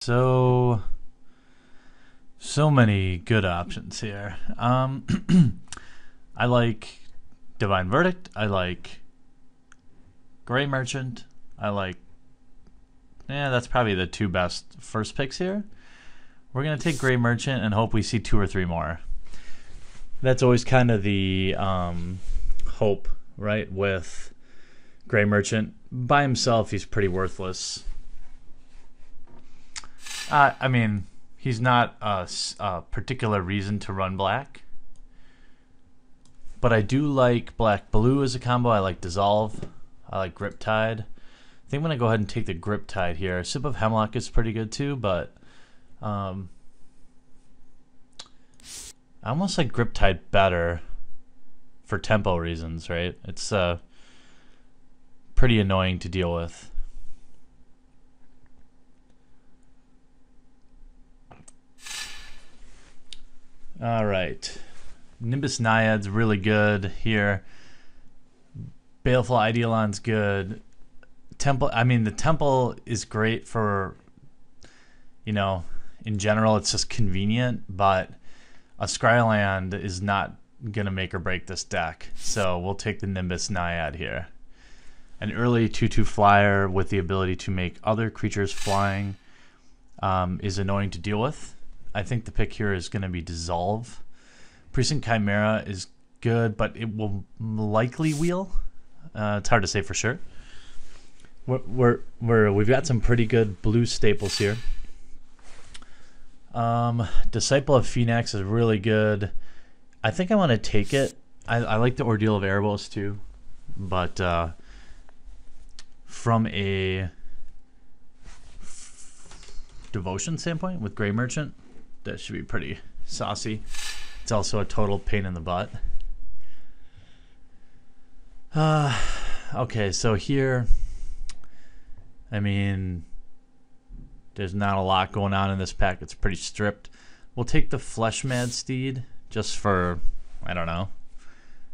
So many good options here. I like Divine Verdict. I like Gray Merchant. I like... that's probably the two best first picks here. We're going to take Gray Merchant and hope we see 2 or 3 more. That's always kind of the hope, right, with Gray Merchant. By himself, he's pretty worthless. I mean, he's not a particular reason to run black. But I do like black-blue as a combo. I like Dissolve. I like Griptide. I think I'm going to go ahead and take the Griptide here. Sip of Hemlock is pretty good too, but I almost like Griptide better for tempo reasons, right? It's pretty annoying to deal with. All right. Nimbus Naiad's really good here. Baleful Eidolon's good. Temple, I mean, the Temple is great for, in general, it's just convenient, but a Scryland is not going to make or break this deck. So we'll take the Nimbus Naiad here. An early 2/2 flyer with the ability to make other creatures flying is annoying to deal with. I think the pick here is going to be Dissolve. Precinct Chimera is good, but it will likely wheel. It's hard to say for sure. We've got some pretty good blue staples here. Disciple of Phoenix is really good. I think I want to take it. I like the Ordeal of Erebos too, but from a devotion standpoint with Gray Merchant, that should be pretty saucy. It's also a total pain in the butt. Okay, so here, I mean, there's not a lot going on in this pack. It's pretty stripped. We'll take the Fleshmad Steed just for, I don't know,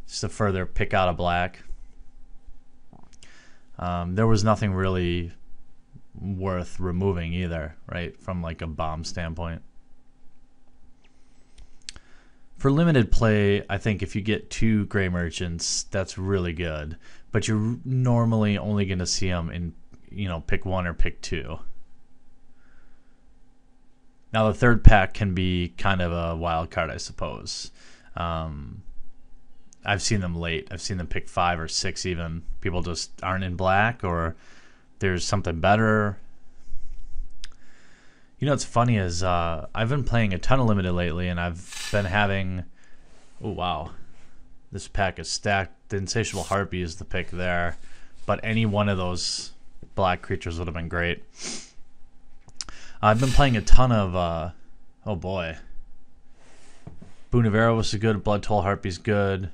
just to further pick out a black. There was nothing really worth removing either, right, from like a bomb standpoint. For limited play, I think if you get 2 Gray Merchants, that's really good. But you're normally only going to see them in, pick 1 or pick 2. Now the third pack can be kind of a wild card, I suppose. I've seen them late. I've seen them pick 5 or 6 even. People just aren't in black, or there's something better. What's funny is I've been playing a ton of limited lately, and I've been having... Oh, wow. This pack is stacked. The Insatiable Harpy is the pick there. But any one of those black creatures would have been great. I've been playing a ton of... oh, boy. Boon of Erebos is good. Blood Toll Harpy's good.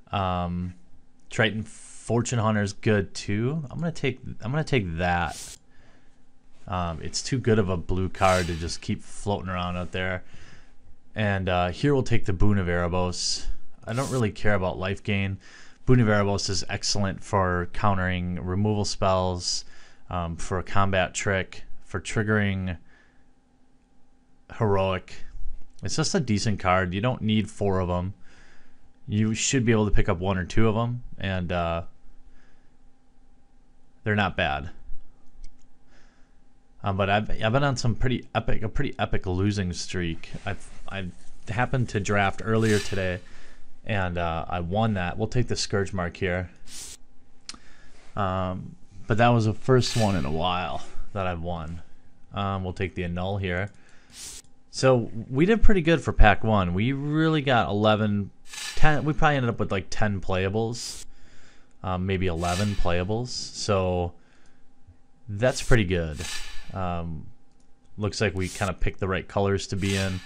Triton Fortune Hunter's good, too. I'm gonna take that. It's too good of a blue card to just keep floating around out there. And here we'll take the Boon of Erebos. I don't really care about life gain. Boon of Erebos is excellent for countering removal spells, for a combat trick, for triggering heroic. It's just a decent card. You don't need 4 of them. You should be able to pick up 1 or 2 of them, and they're not bad. But I've been on some pretty epic losing streak. I happened to draft earlier today, and I won that. We'll take the Scourge Mark here. But that was the first one in a while that I've won. We'll take the Annul here. So we did pretty good for pack 1. We really got 10. We probably ended up with like 10 playables, maybe 11 playables. So that's pretty good. Looks like we kind of picked the right colors to be in.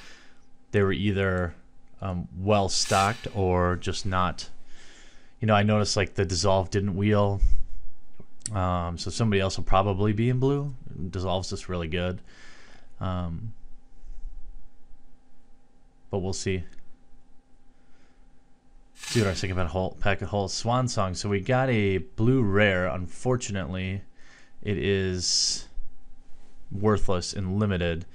They were either well stocked or just not. I noticed like the Dissolve didn't wheel. So somebody else will probably be in blue. Dissolve's just really good. But we'll see. See what I was thinking about a pack of whole Swan Song. So we got a blue rare. Unfortunately, it is worthless and limited.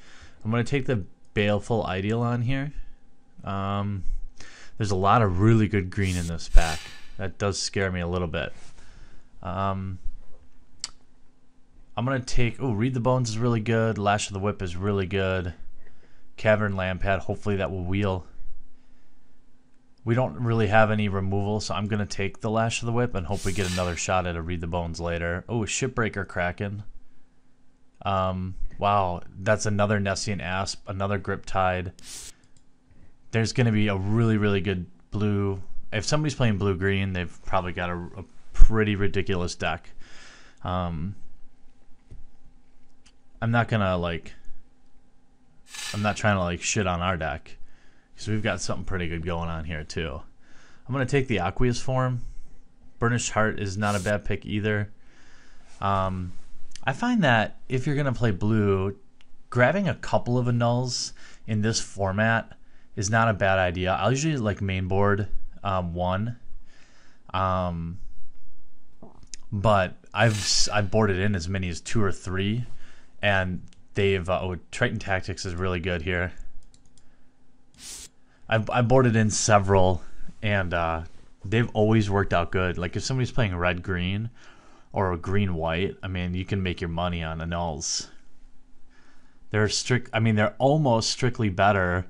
I'm going to take the Baleful Eidolon here. There's a lot of really good green in this pack. That does scare me a little bit. I'm going to take... Oh, Read the Bones is really good. Lash of the Whip is really good. Cavern Lampad, hopefully that will wheel. We don't really have any removal, so I'm going to take the Lash of the Whip and hope we get another shot at a Read the Bones later. Oh, Shipbreaker Kraken. Wow, that's another Nessian Asp, another Griptide. There's going to be a really, really good blue. If somebody's playing blue-green, they've probably got a pretty ridiculous deck. I'm not going to, like... I'm not trying to, like, shit on our deck. Because we've got something pretty good going on here, too. I'm going to take the Aqueous form. Burnished Heart is not a bad pick either. I find that if you're going to play blue, grabbing a couple of annuls in this format is not a bad idea. I'll usually like main board one. But I've boarded in as many as 2 or 3. And they've... Triton Tactics is really good here. I've boarded in several, and they've always worked out good. Like if somebody's playing red-green or green-white, I mean, you can make your money on annuls. They're they're almost strictly better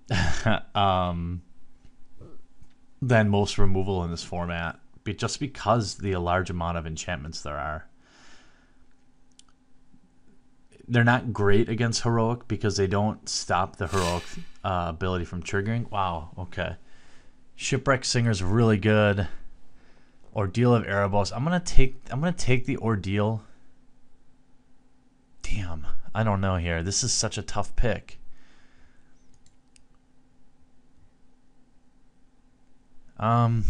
than most removal in this format, just because the large amount of enchantments there are. They're not great against Heroic because they don't stop the Heroic ability from triggering. Wow, okay. Shipwreck Singer's really good. Ordeal of Erebos. I'm gonna take the Ordeal. Damn, I don't know here. This is such a tough pick. I'm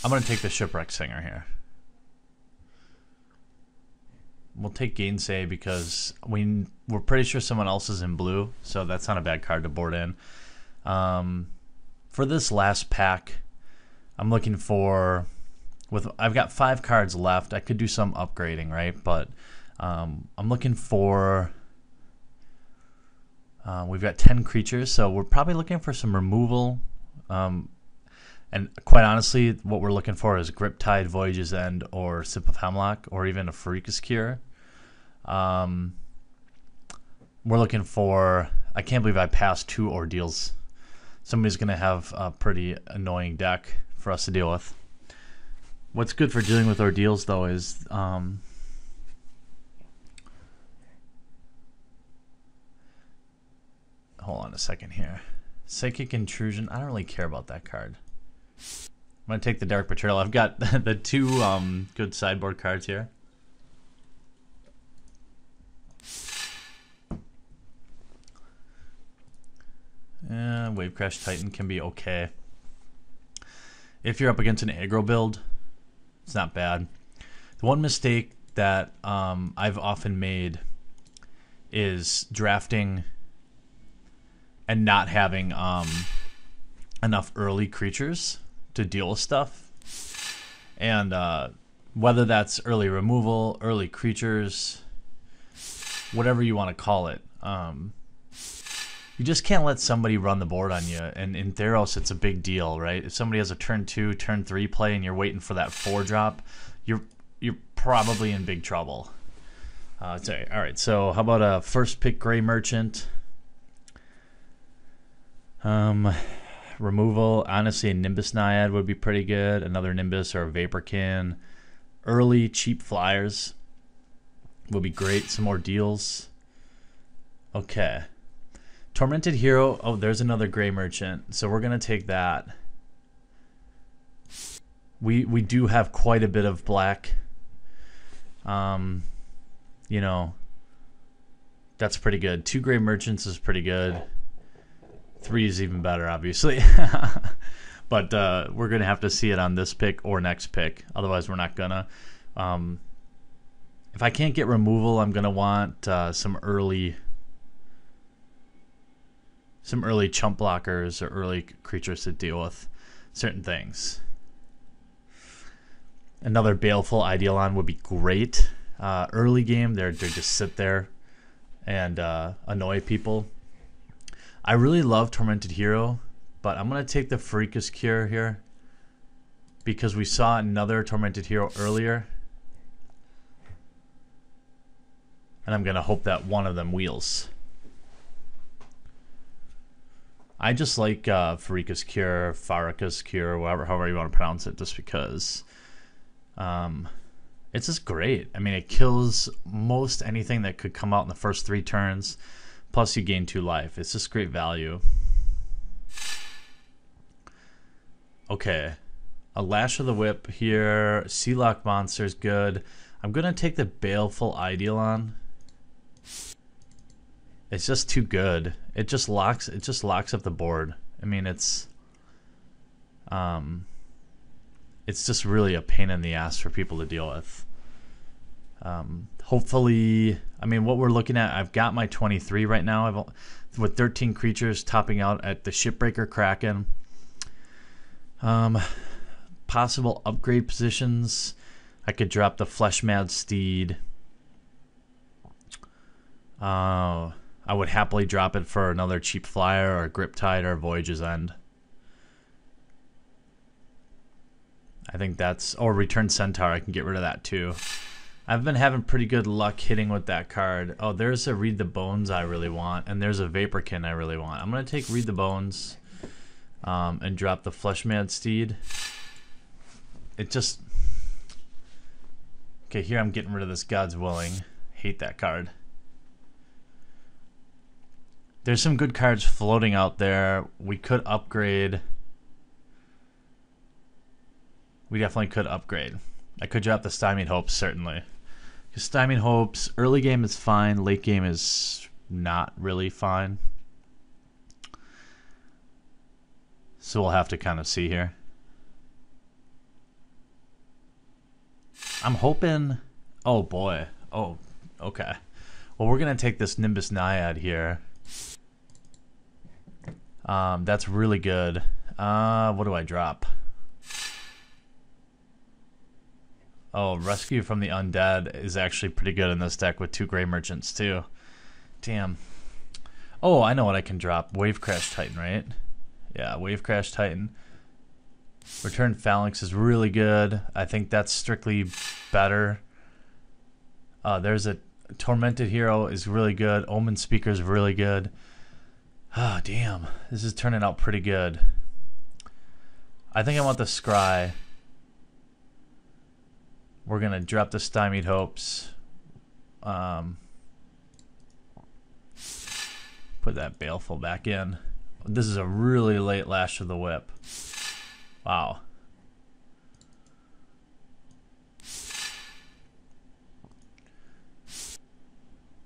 gonna take the Shipwreck Singer here. We'll take Gainsay because we're pretty sure someone else is in blue, so that's not a bad card to board in. For this last pack, I'm looking for... I've got 5 cards left. I could do some upgrading, right? But I'm looking for... we've got 10 creatures, so we're probably looking for some removal. And quite honestly, what we're looking for is Griptide, Voyage's End, or Sip of Hemlock, or even a Pharika's Cure. We're looking for... I can't believe I passed 2 Ordeals. Somebody's going to have a pretty annoying deck for us to deal with. What's good for dealing with Ordeals, though, is... hold on a second here. Psychic Intrusion. I don't really care about that card. I'm going to take the Dark Betrayal. I've got the 2 good sideboard cards here. Wavecrash Titan can be okay. If you're up against an aggro build, it's not bad. The one mistake that I've often made is drafting and not having enough early creatures to deal with stuff. And whether that's early removal, early creatures, whatever you want to call it, you just can't let somebody run the board on you. And in Theros, it's a big deal, right? If somebody has a turn 2, turn 3 play and you're waiting for that 4 drop, you're probably in big trouble. All right, so how about a first pick Gray Merchant? Removal, honestly, a Nimbus Naiad would be pretty good. Another Nimbus or a Vaporkin. Early cheap flyers would be great. Some more deals. Okay. Tormented Hero. Oh, there's another Gray Merchant. So we're going to take that. We do have quite a bit of black. You know, that's pretty good. 2 Gray Merchants is pretty good. 3 is even better, obviously. But we're going to have to see it on this pick or next pick. Otherwise, we're not going to. If I can't get removal, I'm going to want some early chump blockers or early creatures to deal with certain things. Another Baleful Eidolon would be great. Early game, they just sit there and annoy people. I really love Tormented Hero, but I'm going to take the Pharika's Cure here because we saw another Tormented Hero earlier. And I'm going to hope that one of them wheels. I just like Pharika's Cure, Pharika's Cure, however you want to pronounce it, just because it's just great. I mean, it kills most anything that could come out in the first 3 turns, plus you gain 2 life. It's just great value. Okay, a Lash of the Whip here. Sealock Monster's good. I'm going to take the Baleful Idealon. It's just too good. It just locks up the board. I mean, it's just really a pain in the ass for people to deal with. Hopefully, I mean, what we're looking at, I've got my 23 right now. With 13 creatures topping out at the Shipbreaker Kraken. Possible upgrade positions. I could drop the Fleshmad Steed. I would happily drop it for another cheap flyer or Griptide or Voyage's End. I think that's... Or Return Centaur, I can get rid of that too. I've been having pretty good luck hitting with that card. Oh, there's a Read the Bones I really want, and there's a Vaporkin I really want. I'm going to take Read the Bones and drop the Fleshmad Steed. It just... Okay, here I'm getting rid of this God's Willing. Hate that card. There's some good cards floating out there. We could upgrade. We definitely could upgrade. I could drop the Stymied Hopes, certainly. Because Stymied Hopes, early game is fine. Late game is not really fine. So we'll have to kind of see here. I'm hoping... Oh, boy. Oh, okay. Well, we're going to take this Nimbus Naiad here. That's really good. What do I drop? Oh, Rescue from the Undead is actually pretty good in this deck with 2 Grey Merchants too. Damn. Oh, I know what I can drop. Wave Crash Titan, right? Yeah, Wave Crash Titan. Return Phalanx is really good. I think that's strictly better. There's a Tormented Hero is really good. Omen Speaker is really good. Oh, damn. This is turning out pretty good. I think I want the Scry. We're going to drop the Stymied Hopes. Put that Baleful back in. This is a really late Lash of the Whip. Wow.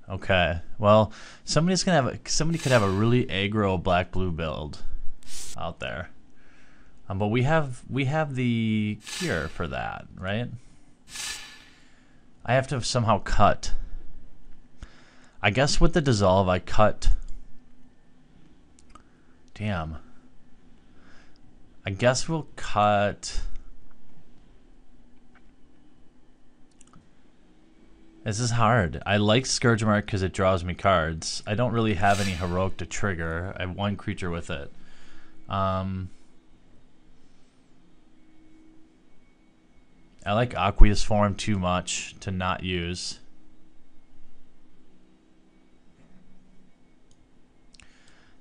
Okay. Well, somebody could have a really aggro black-blue build out there. But we have the cure for that, right? I have to somehow cut. I guess with the dissolve I cut. Damn. I guess we'll cut. This is hard. I like Scourge Mark because it draws me cards. I don't really have any heroic to trigger. I have 1 creature with it. I like Aqueous Form too much to not use.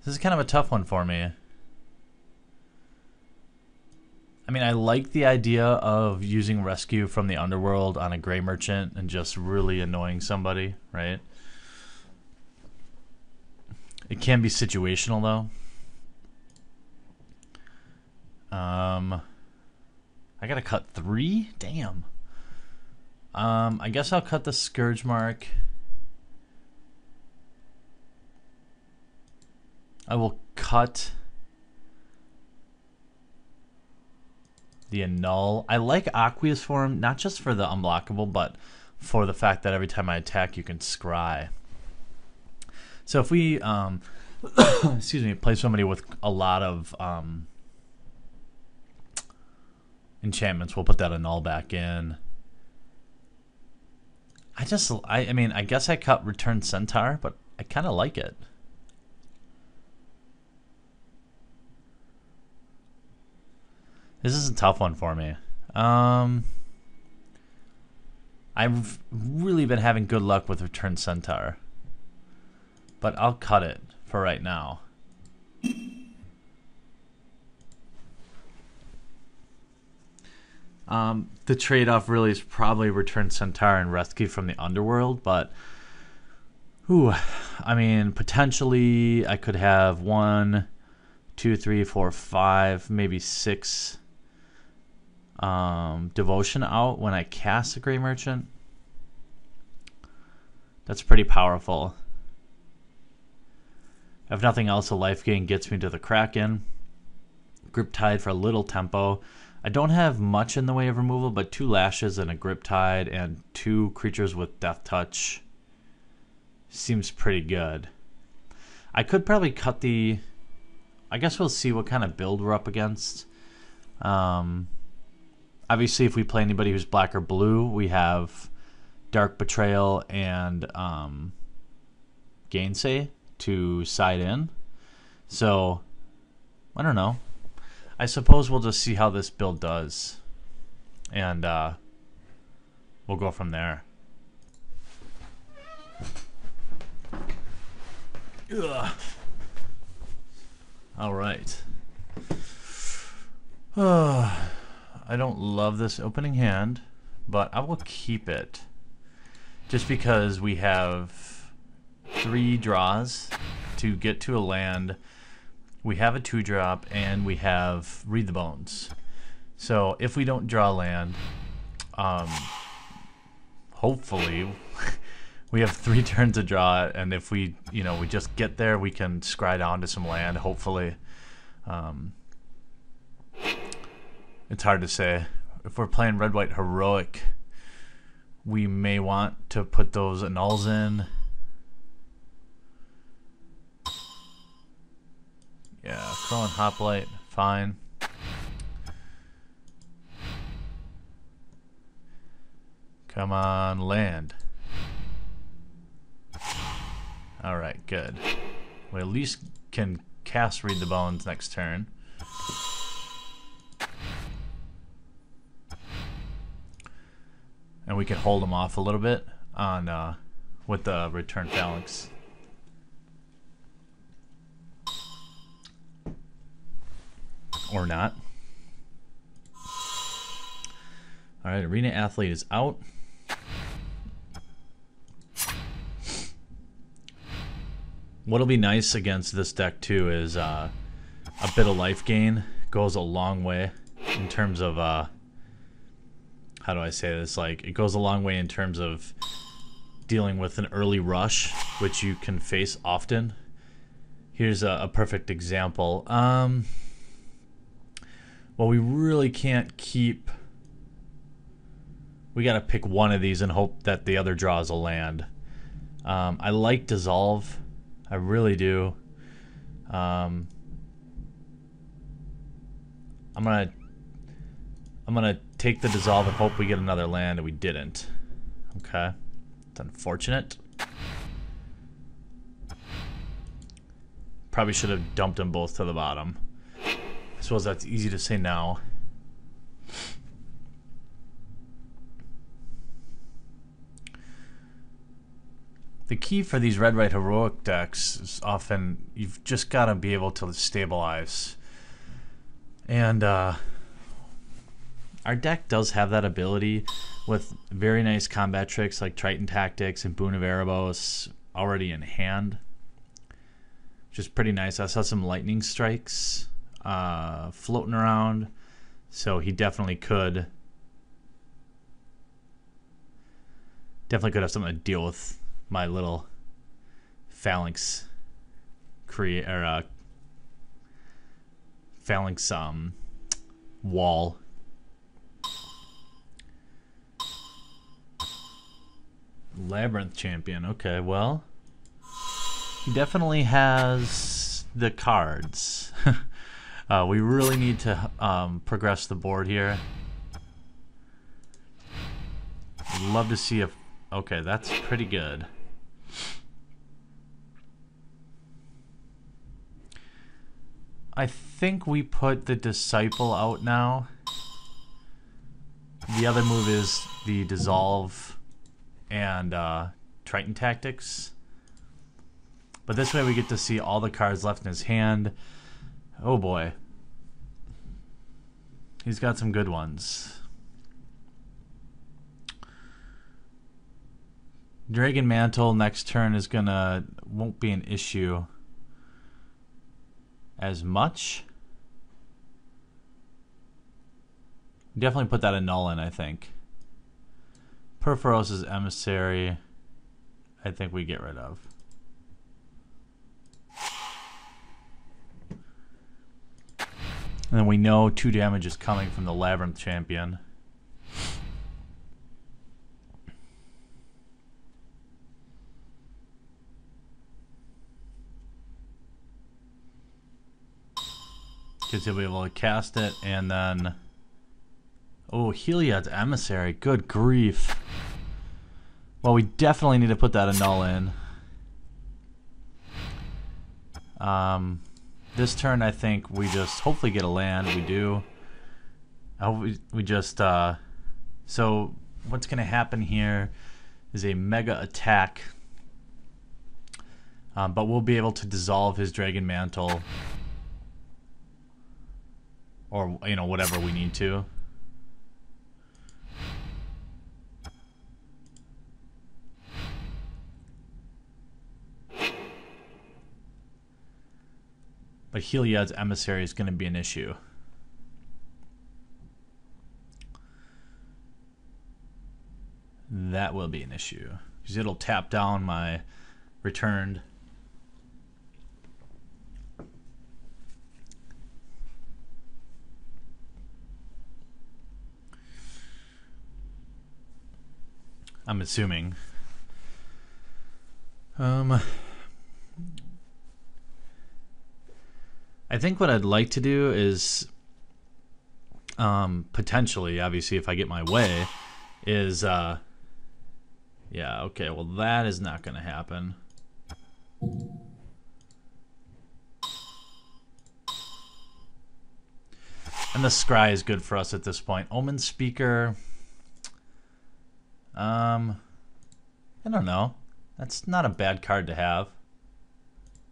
This is kind of a tough one for me. I mean, I like the idea of using Rescue from the Underworld on a Grey Merchant and just really annoying somebody, right? It can be situational, though. I gotta cut 3? Damn. I guess I'll cut the Scourge Mark. I will cut the Annul. I like Aqueous Form, not just for the unblockable, but for the fact that every time I attack, you can scry. So if we, excuse me, play somebody with a lot of enchantments, we'll put that Annul back in. I mean, I guess I cut Return Centaur, but I kind of like it. This is a tough one for me. I've really been having good luck with Return Centaur, but I'll cut it for right now. The trade-off really is probably Return Centaur and Rescue from the Underworld, but I mean, potentially I could have 1, 2, 3, 4, 5, maybe 6 devotion out when I cast a Grey Merchant. That's pretty powerful. If nothing else, a life gain gets me to the Kraken. Grip Tide for a little tempo. I don't have much in the way of removal, but 2 lashes and a Grip Tide and 2 creatures with Death Touch seems pretty good. I could probably cut the... I guess we'll see what kind of build we're up against. Obviously, if we play anybody who's black or blue, we have Dark Betrayal and Gainsay to side in. So, I don't know. I suppose we'll just see how this build does. And we'll go from there. Ugh. All right. I don't love this opening hand, but I will keep it. Just because we have 3 draws to get to a land. We have a 2-drop, and we have Read the Bones. So if we don't draw land, hopefully we have 3 turns to draw it, and if we, we just get there, we can scry down to some land, hopefully. It's hard to say. If we're playing Red-White Heroic, we may want to put those annuls in. Yeah, Crow and Hoplite, fine. Come on, land. Alright, good. We at least can cast Read the Bones next turn. And we can hold them off a little bit on with the Return Phalanx. Or not. Alright, Arena Athlete is out. What'll be nice against this deck too is a bit of life gain goes a long way in terms of how do I say this? Like, it goes a long way in terms of dealing with an early rush, which you can face often. Here's a perfect example. Well, we really can't keep... We gotta pick one of these and hope that the other draws a land. I like Dissolve. I really do. I'm gonna take the Dissolve and hope we get another land, and we didn't. Okay. It's unfortunate. Probably should have dumped them both to the bottom. I suppose that's easy to say now. The key for these red-white heroic decks is often you've just got to be able to stabilize. And our deck does have that ability with very nice combat tricks like Triton Tactics and Boon of Erebos already in hand, which is pretty nice. I saw some lightning strikes floating around, so he definitely could have something to deal with my little phalanx phalanx wall. Labyrinth Champion. Okay, well, he definitely has the cards. We really need to progress the board here. I'd love to see a Okay, that's pretty good. I think we put the Disciple out now. The other move is the Dissolve and Triton Tactics. But this way we get to see all the cards left in his hand. Oh boy. He's got some good ones. Dragon Mantle next turn is won't be an issue as much. Definitely put that a null in, I think. Perforos' Emissary, I think we get rid of. And then we know 2 damage is coming from the Labyrinth Champion. Because he'll be able to cast it, and then... Oh, Heliod's Emissary. Good grief. Well, we definitely need to put that a null in. This turn, I think we just hopefully get a land. We do. I hope we just... So, what's going to happen here is a mega attack. But we'll be able to dissolve his Dragon Mantle. Or, you know, whatever we need to. But Heliod's Emissary is going to be an issue. That will be an issue. Because it'll tap down my returned. I'm assuming. I think what I'd like to do is, potentially, obviously, if I get my way, is, yeah, okay, well, that is not going to happen. And the Scry is good for us at this point. Omen Speaker, I don't know. That's not a bad card to have.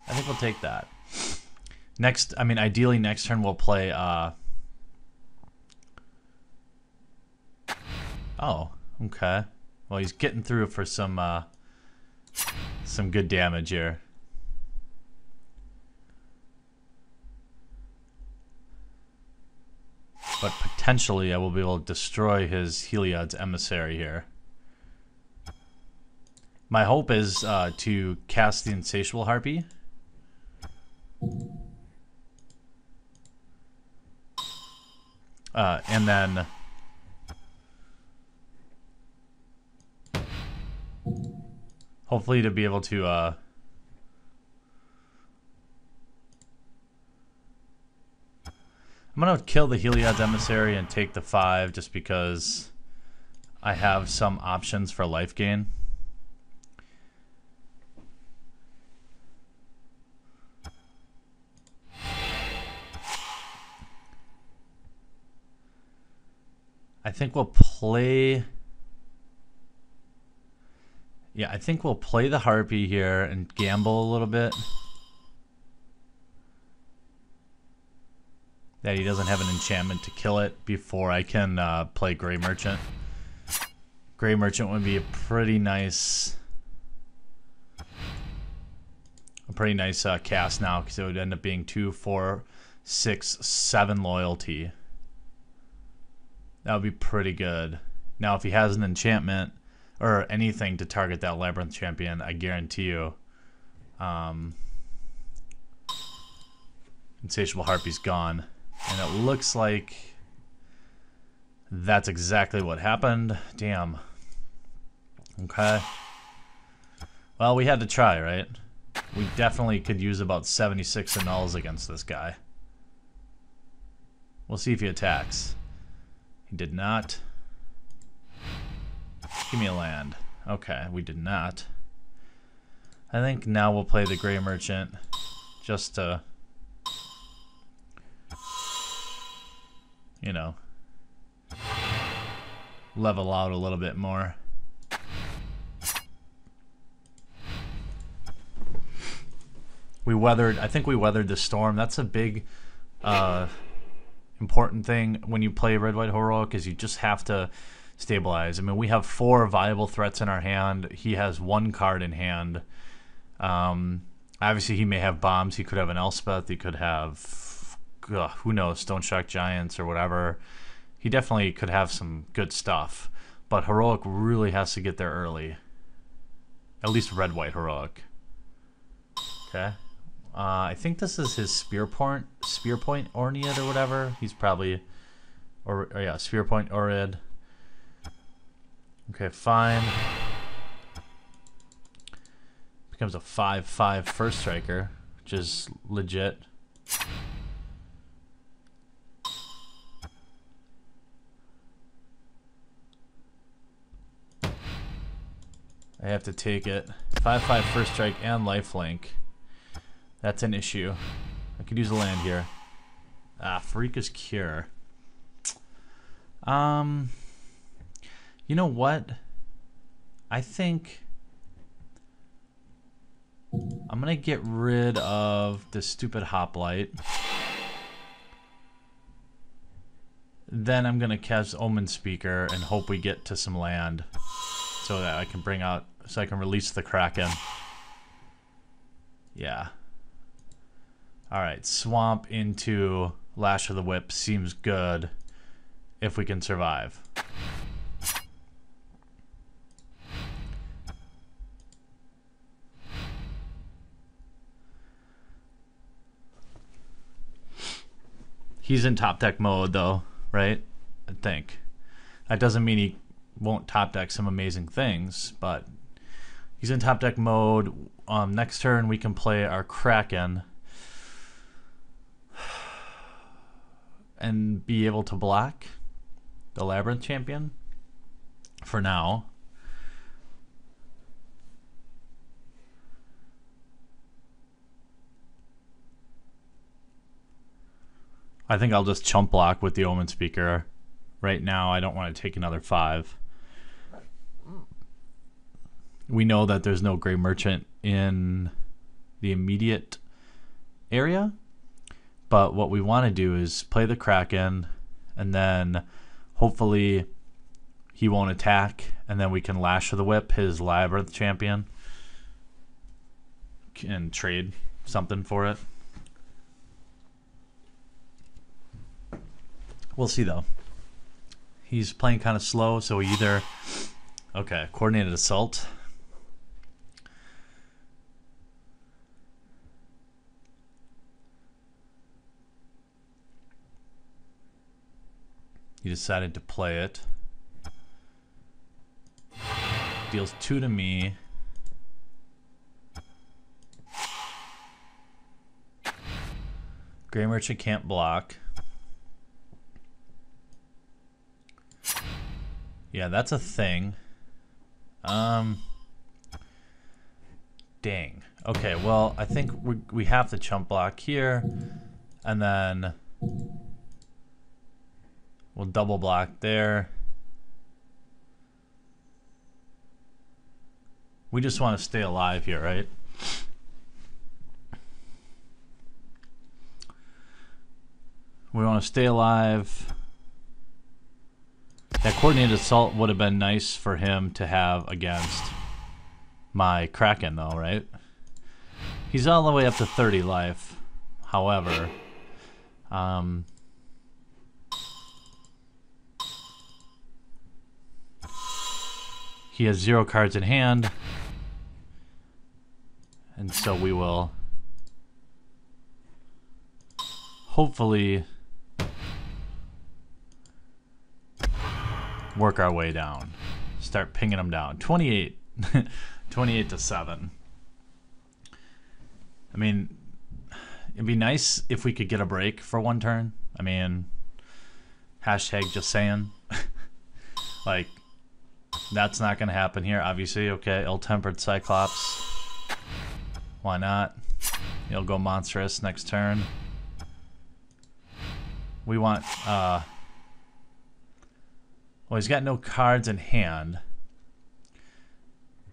I think we'll take that. Next, I mean, ideally next turn we'll play, oh, okay. Well, he's getting through for some good damage here. But potentially I will be able to destroy his Heliod's Emissary here. My hope is to cast the Insatiable Harpy. And then hopefully to be able to I'm gonna kill the Heliod's Emissary and take the 5 just because I have some options for life gain. I think we'll play... Yeah, I think we'll play the Harpy here and gamble a little bit. That he doesn't have an enchantment to kill it before I can play Grey Merchant. Grey Merchant would be a pretty nice... cast now, because it would end up being 2, 4, 6, 7 loyalty. That would be pretty good. Now, if he has an enchantment or anything to target that Labyrinth Champion, I guarantee you, Insatiable Harpy's gone. And it looks like that's exactly what happened. Damn. Okay. Well, we had to try, right? We definitely could use about 76 annuls against this guy. We'll see if he attacks. He did not. Give me a land. Okay, we did not. I think now we'll play the Gray Merchant just to, you know, level out a little bit more. I think we weathered the storm. That's a big important thing when you play Red White Heroic, is you just have to stabilize. I mean, we have 4 viable threats in our hand. He has 1 card in hand. Obviously he may have bombs. He could have an Elspeth. He could have who knows, Stone Shock Giants or whatever. He definitely could have some good stuff, but Heroic really has to get there early. At least Red White Heroic. Okay. I think this is his Spear Point Ornid or whatever. He's probably, or yeah, Spear Point Orid. Okay, fine. Becomes a 5/5 first striker, which is legit. I have to take it. 5/5 first strike and lifelink. That's an issue. I could use a land here. Pharika's Cure. You know what? I think I'm gonna get rid of the stupid Hoplite. Then I'm gonna cast Omen Speaker and hope we get to some land, so that I can bring out, so I can release the Kraken. Yeah. Alright, Swamp into Lash of the Whip seems good if we can survive. He's in top deck mode though, right? I think. That doesn't mean he won't top deck some amazing things, but he's in top deck mode. Next turn we can play our Kraken and be able to block the Labyrinth Champion for now. I think I'll just chump block with the Omen Speaker. Right now I don't want to take another 5. We know that there's no Gray Merchant in the immediate area, but what we want to do is play the Kraken, and then hopefully he won't attack, and then we can Lash of the Whip his Labyrinth Champion and trade something for it. We'll see though. He's playing kind of slow, so either... Okay, Coordinated Assault. He decided to play it. Deals 2 to me. Gray Merchant can't block. Yeah, that's a thing. Dang. Okay, well, I think we have to chump block here, and then we'll double block there. We just want to stay alive here, right? We want to stay alive. That Coordinated Assault would have been nice for him to have against my Kraken, though, right? He's all the way up to 30 life. However, he has 0 cards in hand, and so we will hopefully work our way down. Start pinging them down. 28. 28 to 7. I mean, it'd be nice if we could get a break for one turn. I mean, hashtag just saying. Like, That's not going to happen here, obviously. Okay, Ill-Tempered Cyclops. Why not? He'll go Monstrous next turn. We want... well, he's got no cards in hand.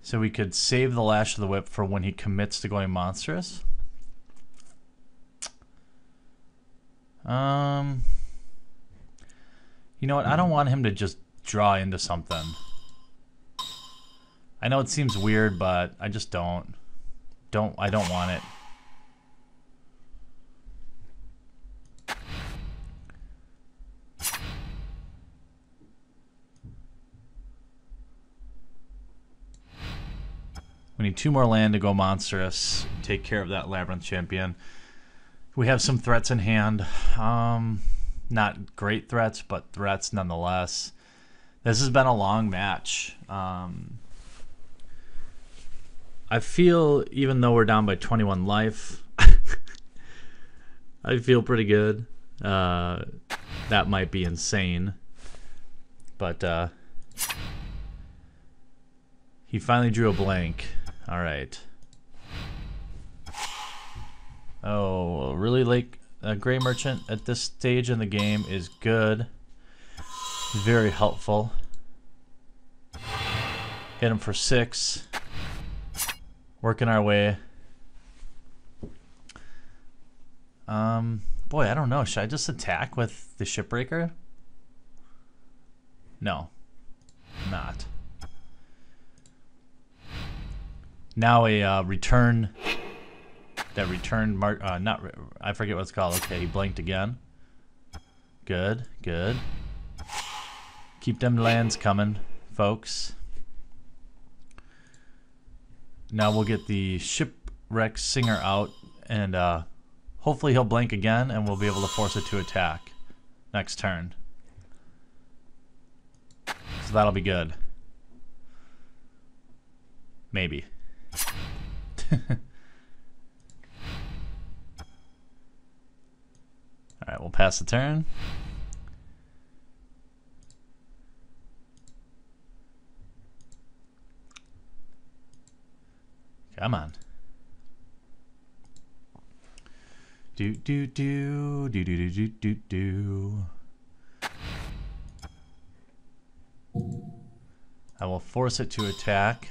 So we could save the Lash of the Whip for when he commits to going Monstrous. You know what? I don't want him to just draw into something. I know it seems weird, but I just don't. I don't want it. We need 2 more land to go Monstrous. Take care of that Labyrinth Champion. We have some threats in hand. Not great threats, but threats nonetheless. This has been a long match. I feel, even though we're down by 21 life, I feel pretty good. That might be insane. But he finally drew a blank. All right. Oh, really late Gray Merchant at this stage in the game is good. Very helpful. Hit him for 6. Working our way. Boy, I don't know. Should I just attack with the Shipbreaker? No. Not. Now a return. That return mark. I forget what it's called. Okay, he blanked again. Good, good. Keep them lands coming, folks. Now we'll get the Shipwreck Singer out, and hopefully he'll blank again, and we'll be able to force it to attack next turn. So that'll be good. Maybe. Alright, we'll pass the turn. Come on. Do do do do do do do do. I will force it to attack.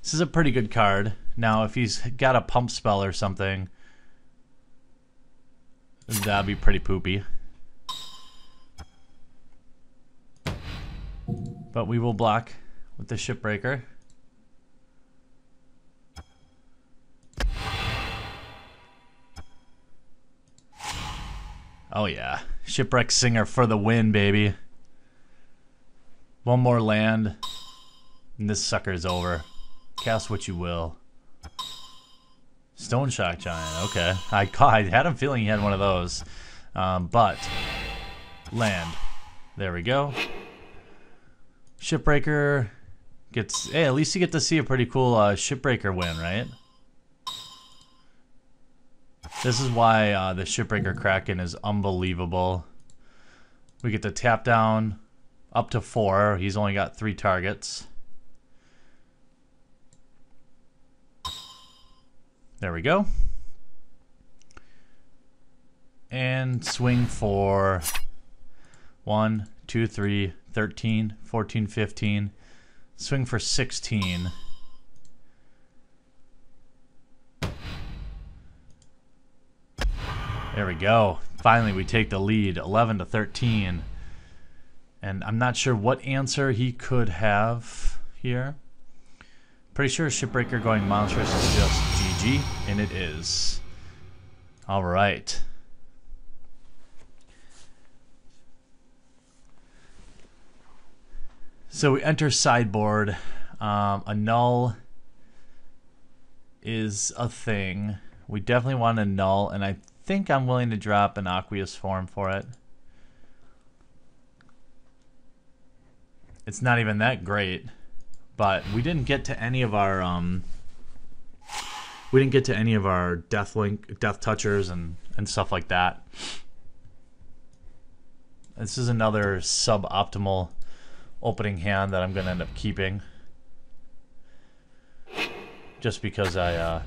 This is a pretty good card. Now, if he's got a pump spell or something, that'd be pretty poopy. But we will block with the Shipbreaker. Oh yeah, Shipwreck Singer for the win, baby. One more land, and this sucker's over. Cast what you will. Stone Shock Giant, okay. I had a feeling he had one of those. But, land. There we go. Shipbreaker gets... Hey, at least you get to see a pretty cool Shipbreaker win, right? This is why the Shipbreaker Kraken is unbelievable. We get to tap down up to 4. He's only got 3 targets. There we go. And swing for 1, 2, 3, 13, 14, 15. Swing for 16. There we go. Finally, we take the lead, 11 to 13. And I'm not sure what answer he could have here. Pretty sure Shipbreaker going Monstrous is just GG, and it is. All right. So we enter sideboard. A null is a thing. We definitely want a null, and I think I'm willing to drop an Aqueous Form for it. It's not even that great, but we didn't get to any of our Death Touchers and stuff like that. This is another suboptimal opening hand that I'm going to end up keeping. Just because I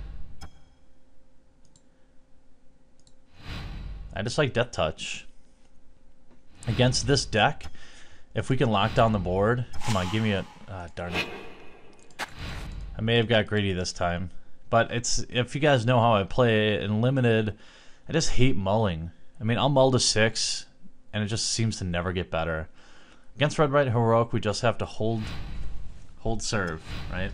just like Death Touch. Against this deck, if we can lock down the board... Come on, give me a... darn it. I may have got greedy this time. But it's, if you guys know how I play in Limited, I just hate mulling. I mean, I'll mull to 6, and it just seems to never get better. Against Red White Heroic, we just have to hold serve, right?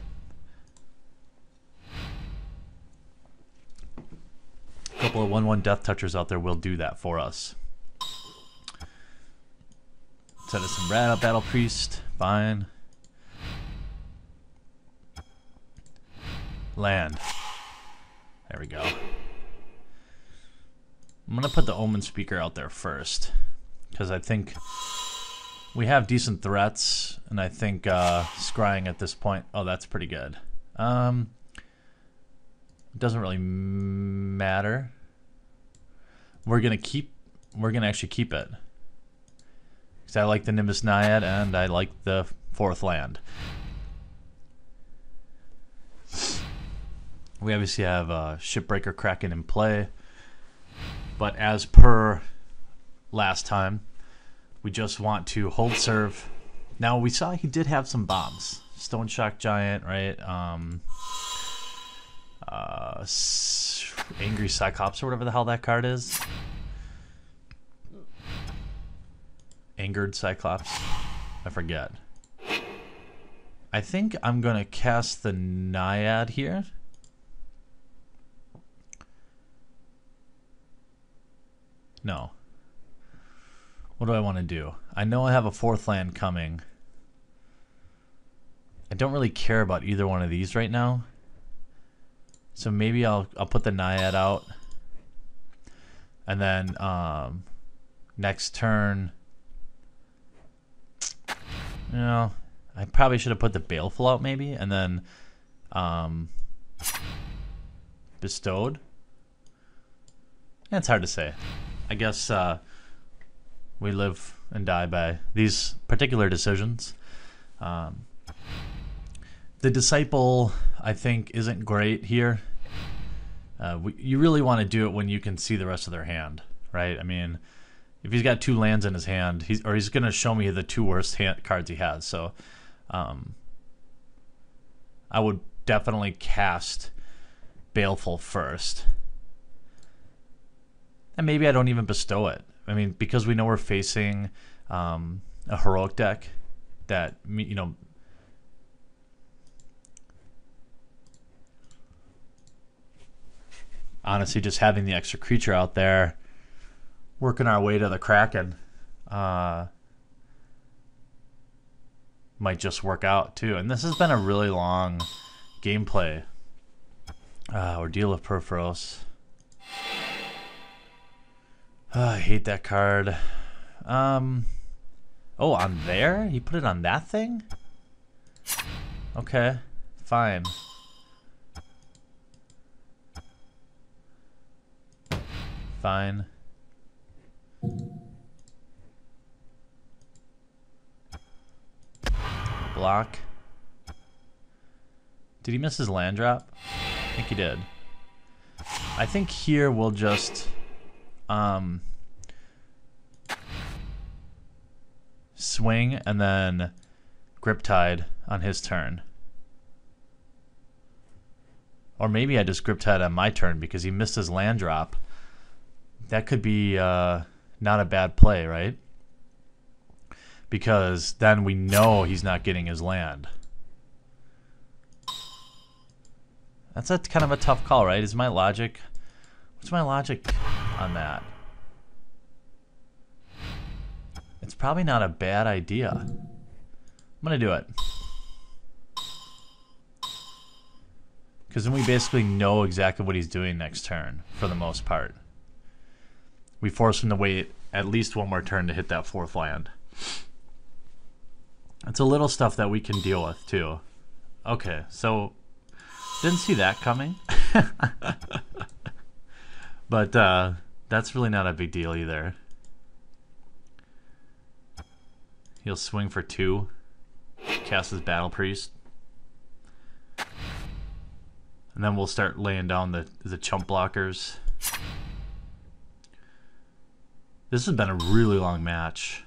A couple of 1/1 Death Touchers out there will do that for us. Set us some Rat Battle Priest, fine. Land. There we go. I'm gonna put the Omen Speaker out there first, because I think we have decent threats, and I think scrying at this point... Oh, that's pretty good. Doesn't really matter. We're gonna actually keep it, because I like the Nimbus Naiad and I like the 4th land. We obviously have Shipbreaker Kraken in play, but as per last time, we just want to hold serve. Now we saw he did have some bombs. Stone Shock Giant, right? Angry Cyclops or whatever the hell that card is. Angered Cyclops. I forget. I think I'm gonna cast the Naiad here. No. What do I want to do? I know I have a 4th land coming. I don't really care about either one of these right now. So maybe I'll put the Naiad out. And then next turn, you know, I probably should have put the Baleful out maybe, and then Bestowed. It's hard to say. I guess we live and die by these particular decisions. The Disciple, I think, isn't great here. You really want to do it when you can see the rest of their hand, right? I mean, if he's got 2 lands in his hand, he's going to show me the 2 worst cards he has. So I would definitely cast Baleful first. And maybe I don't even bestow it. I mean, because we know we're facing a heroic deck that, you know, honestly, just having the extra creature out there, working our way to the Kraken, might just work out too. And this has been a really long gameplay. Ordeal of Perforos. I hate that card. Oh, on there? He put it on that thing? Okay, fine. Fine. Block. Did he miss his land drop? I think he did. I think here we'll just swing and then Griptide on his turn. Or maybe I just Griptide on my turn because he missed his land drop. That could be not a bad play, right? Because then we know he's not getting his land. That's kind of a tough call, right? Is my logic... What's my logic on that? It's probably not a bad idea. I'm going to do it. Because then we basically know exactly what he's doing next turn, for the most part. We force him to wait at least one more turn to hit that 4th land. It's a little stuff that we can deal with, too. Okay, so... Didn't see that coming. But that's really not a big deal either. He'll swing for 2. Cast his Battle Priest. And then we'll start laying down the chump blockers. This has been a really long match,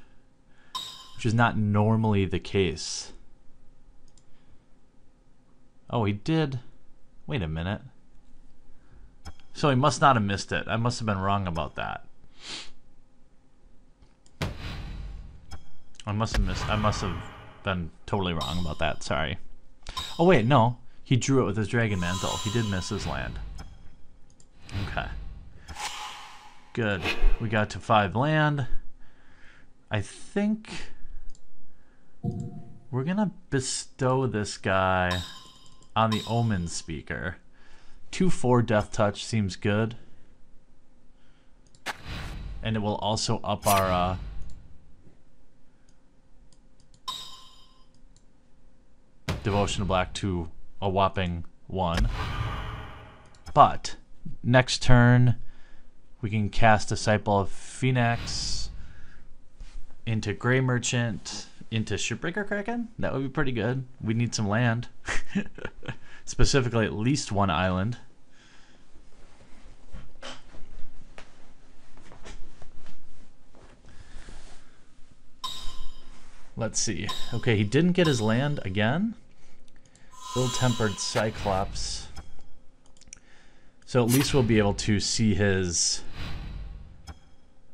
which is not normally the case. Oh, he did. Wait a minute. So he must not have missed it. I must have been wrong about that. I must have been totally wrong about that. Sorry. Oh wait, no. He drew it with his Dragon Mantle. He did miss his land. Okay. Good. We got to 5 land. I think we're gonna bestow this guy on the Omen Speaker. 2/4 Death Touch seems good. And it will also up our Devotion to Black to a whopping 1. But next turn we can cast Disciple of Phoenix into Grey Merchant into Shipbreaker Kraken. That would be pretty good. We need some land. Specifically at least 1 island. Let's see. Okay, he didn't get his land again. Ill-Tempered Cyclops. So at least we'll be able to see his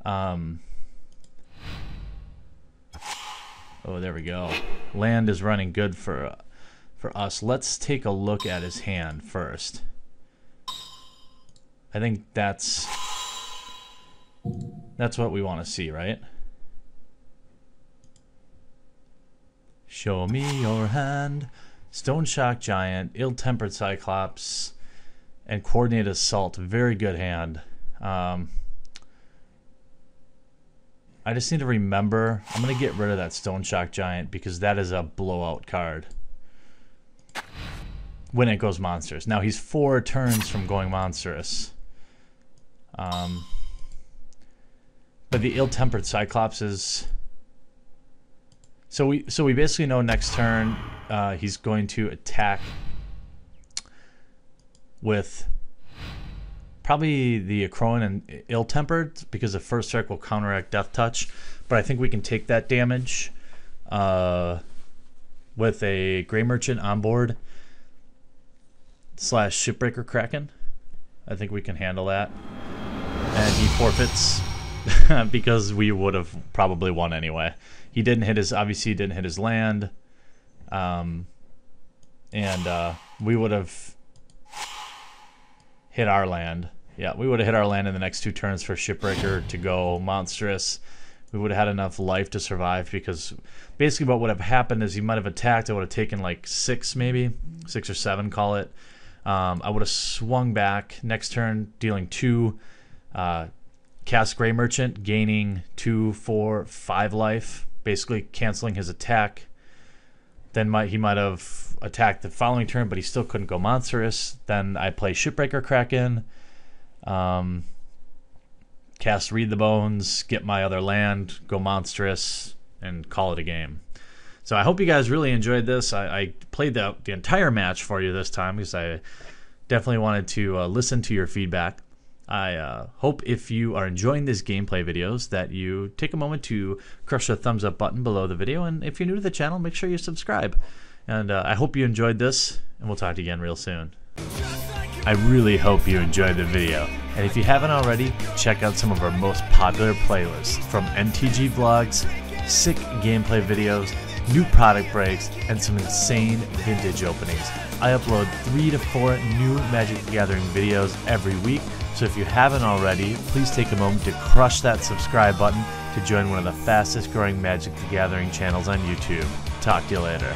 oh, there we go. Land is running good for us. Let's take a look at his hand first. I think that's what we want to see, right? Show me your hand. Stone Shock Giant, Ill-Tempered Cyclops, and Coordinated Assault. Very good hand. I just need to remember. I'm going to get rid of that Stone Shock Giant because that is a blowout card when it goes monstrous. Now he's 4 turns from going monstrous. But the Ill-Tempered Cyclops is... So we basically know next turn he's going to attack with probably the Akroan and Ill-Tempered because the first strike will counteract Death Touch. But I think we can take that damage with a Grey Merchant on board / Shipbreaker Kraken. I think we can handle that. And he forfeits because we would have probably won anyway. He didn't hit his, obviously he didn't hit his land. And we would have hit our land. Yeah, we would have hit our land in the next 2 turns for Shipbreaker to go monstrous. We would have had enough life to survive because basically what would have happened is he might have attacked. I would have taken like 6 maybe, 6 or 7 call it. I would have swung back next turn, dealing 2, cast Grey Merchant, gaining 2, 4, 5 life, basically canceling his attack. Then he might have attacked the following turn, but he still couldn't go monstrous. Then I play Shipbreaker Kraken, cast Read the Bones, get my other land, go monstrous, and call it a game. So I hope you guys really enjoyed this. I played the entire match for you this time because I definitely wanted to listen to your feedback. I hope if you are enjoying these gameplay videos that you take a moment to crush the thumbs up button below the video. And if you're new to the channel, make sure you subscribe. And I hope you enjoyed this, and we'll talk to you again real soon. I really hope you enjoyed the video. And if you haven't already, check out some of our most popular playlists from MTG vlogs, sick gameplay videos, new product breaks, and some insane vintage openings. I upload 3 to 4 new Magic the Gathering videos every week. So if you haven't already, please take a moment to crush that subscribe button to join one of the fastest growing Magic the Gathering channels on YouTube. Talk to you later.